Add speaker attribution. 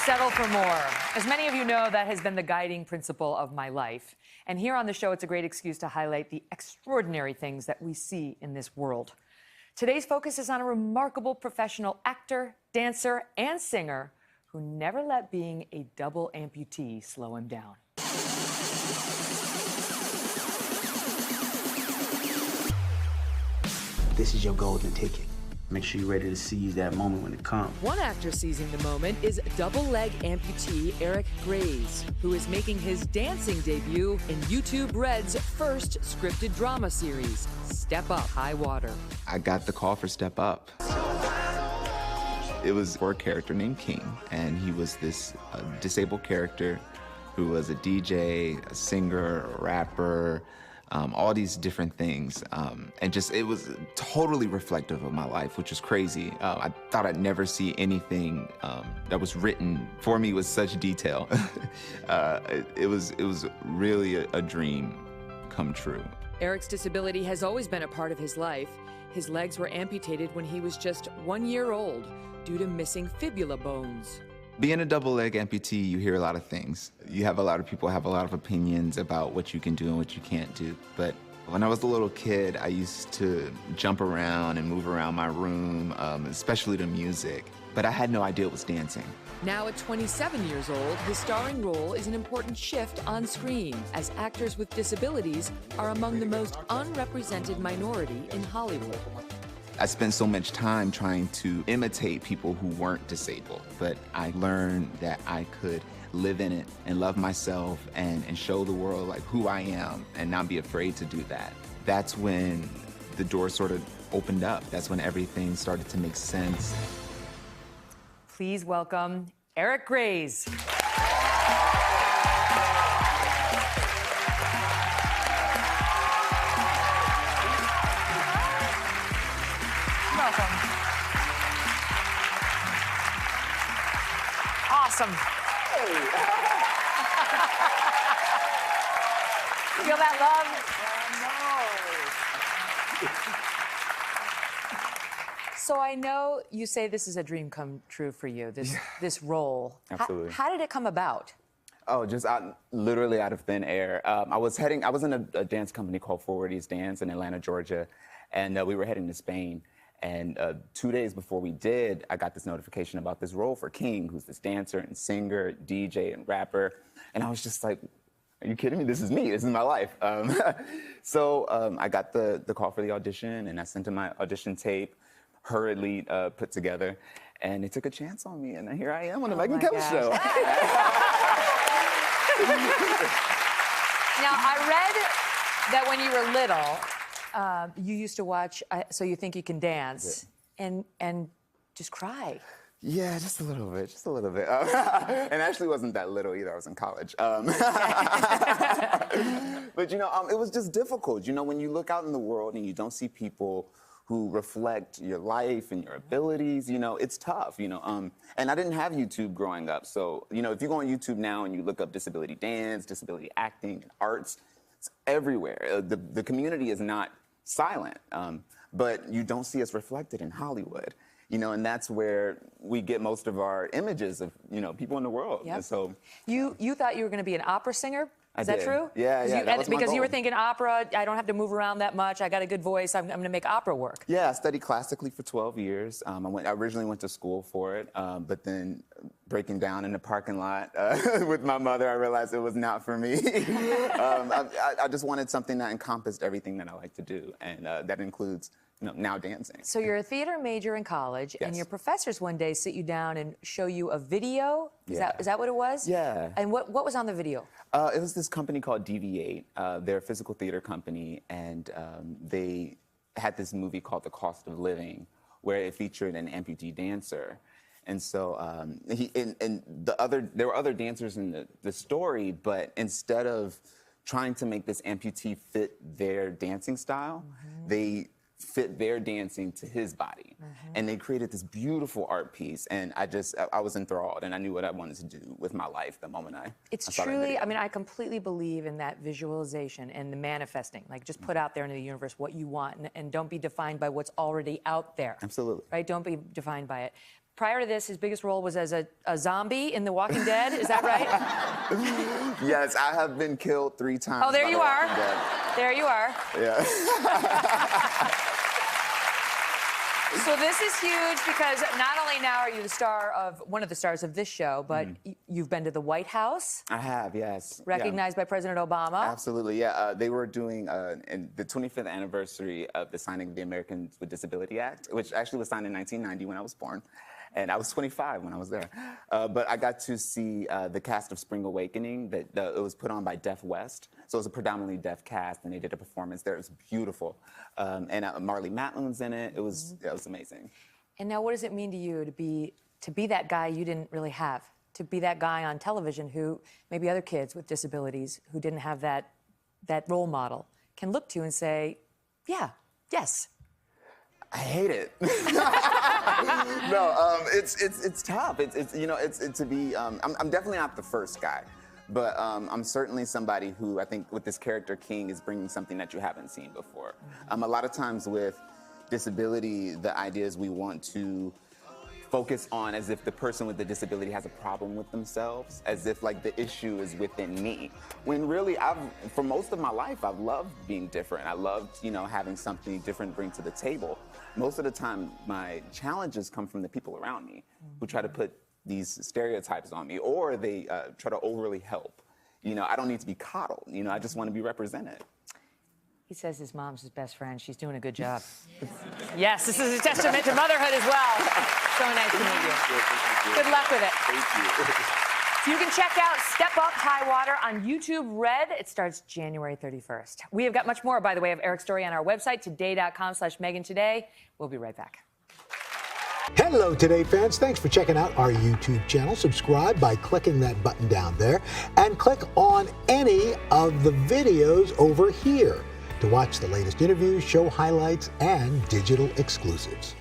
Speaker 1: Settle for more. As many of you know, that has been the guiding principle of my life. And here on the show, it's a great excuse to highlight the extraordinary things that we see in this world. Today's focus is on a remarkable professional actor, dancer, and singer who never let being a double amputee slow him down.
Speaker 2: This is your golden ticket. Make sure you're ready to seize that moment when it comes.
Speaker 1: One actor seizing the moment is double-leg amputee Graise, who is making his dancing debut in YouTube Red's first scripted drama series, Step Up, High Water.
Speaker 3: I got the call for Step Up. It was for a character named King, and he was this disabled character who was a DJ, a singer, a rapper, all these different things. And just, it was totally reflective of my life, which was crazy. I thought I'd never see anything that was written for me with such detail. It was really a dream come true.
Speaker 1: Eric's disability has always been a part of his life. His legs were amputated when he was just 1 year old due to missing fibula bones.
Speaker 3: Being a double-leg amputee, you hear a lot of things. You have a lot of people have a lot of opinions about what you can do and what you can't do. But when I was a little kid, I used to jump around and move around my room, especially to music. But I had no idea it was dancing.
Speaker 1: Now at 27 years old, his starring role is an important shift on screen, as actors with disabilities are among the most unrepresented minority in Hollywood.
Speaker 3: I spent so much time trying to imitate people who weren't disabled, but I learned that I could live in it and love myself and show the world like who I am and not be afraid to do that. That's when the door sort of opened up. That's when everything started to make sense.
Speaker 1: Please welcome Graise. Welcome. Awesome. Feel that love? So I know you say this is a dream come true for you, this role.
Speaker 4: Absolutely.
Speaker 1: How did it come about?
Speaker 4: Oh, just literally out of thin air. I was in a dance company called Forwardies Dance in Atlanta, Georgia, and we were heading to Spain. And 2 days before we did, I got this notification about this role for King, who's this dancer and singer, DJ and rapper. And I was just like, are you kidding me? This is me. This is my life. So I got the call for the audition, and I sent him my audition tape, hurriedly put together. And they took a chance on me, and here I am on the Megyn Kelly show.
Speaker 1: Now, I read that when you were little, you used to watch So You Think You Can Dance, and just cry.
Speaker 4: Yeah, just a little bit, and actually wasn't that little either. I was in college. But you know, it was just difficult. You know, when you look out in the world and you don't see people who reflect your life and your abilities, you know, it's tough, you know. And I didn't have YouTube growing up. So, you know, if you go on YouTube now and you look up disability dance, disability acting, and arts, it's everywhere. The community is not silent, but you don't see us reflected in Hollywood, you know, and that's where we get most of our images of, you know, people in the world.
Speaker 1: Yep.
Speaker 4: And so
Speaker 1: you thought you were going to be an opera singer? Is that true?
Speaker 4: Yeah, that was my
Speaker 1: because you were
Speaker 4: goal.
Speaker 1: thinking opera, I don't have to move around that much, I got a good voice, I'm going to make opera work.
Speaker 4: Yeah, I studied classically for 12 years. I originally went to school for it, but then breaking down in the parking lot with my mother, I realized it was not for me. I just wanted something that encompassed everything that I like to do, and that includes, you know, now dancing.
Speaker 1: So you're a theater major in college, and your professors one day sit you down and show you a video? Is that what it was?
Speaker 4: Yeah.
Speaker 1: And what was on the video?
Speaker 4: It was this company called Deviate. They're a physical theater company, and they had this movie called The Cost of Living, where it featured an amputee dancer. And so there were other dancers in the story, but instead of trying to make this amputee fit their dancing style, they fit their dancing to his body. And they created this beautiful art piece, and I was enthralled, and I knew what I wanted to do with my life the moment I saw that video.
Speaker 1: I mean, I completely believe in that visualization and the manifesting. Like, just put out there into the universe what you want, and don't be defined by what's already out there.
Speaker 4: Absolutely.
Speaker 1: Right? Don't be defined by it. Prior to this, his biggest role was as a zombie in The Walking Dead. Is that right?
Speaker 4: Yes, I have been killed 3 times.
Speaker 1: Oh, there
Speaker 4: by
Speaker 1: you
Speaker 4: The
Speaker 1: are.
Speaker 4: Walking Dead.
Speaker 1: There you are.
Speaker 4: Yeah.
Speaker 1: So this is huge because not only now are you one of the stars of this show, but you've been to the White House.
Speaker 4: I have, yes.
Speaker 1: Recognized by President Obama.
Speaker 4: Absolutely, yeah. They were doing in the 25th anniversary of the signing of the Americans with Disability Act, which actually was signed in 1990 when I was born. And I was 25 when I was there. But I got to see the cast of Spring Awakening. It was put on by Deaf West. So it was a predominantly deaf cast, and they did a performance there. It was beautiful. And Marley Matlin's in it. It was amazing.
Speaker 1: And now what does it mean to you to be that guy you didn't really have? To be that guy on television who maybe other kids with disabilities who didn't have that role model can look to and say, yeah, yes.
Speaker 4: I hate it. No, it's tough. It's to be. I'm definitely not the first guy, but I'm certainly somebody who I think with this character King is bringing something that you haven't seen before. A lot of times with disability, the idea is we want to focus on as if the person with the disability has a problem with themselves, as if like the issue is within me. When really, for most of my life, I've loved being different. I loved, having something different to bring to the table. Most of the time, my challenges come from the people around me who try to put these stereotypes on me, or they try to overly help. I don't need to be coddled. I just want to be represented.
Speaker 1: He says his mom's his best friend. She's doing a good job. Yes, this is a testament to motherhood as well. So nice to meet you. Good luck with it.
Speaker 4: Thank you.
Speaker 1: So you can check out Step Up High Water on YouTube Red. It starts January 31st. We have got much more, by the way, of Eric's story on our website, today.com/Megyn Today. We'll be right back.
Speaker 5: Hello, Today fans. Thanks for checking out our YouTube channel. Subscribe by clicking that button down there and click on any of the videos over here to watch the latest interviews, show highlights, and digital exclusives.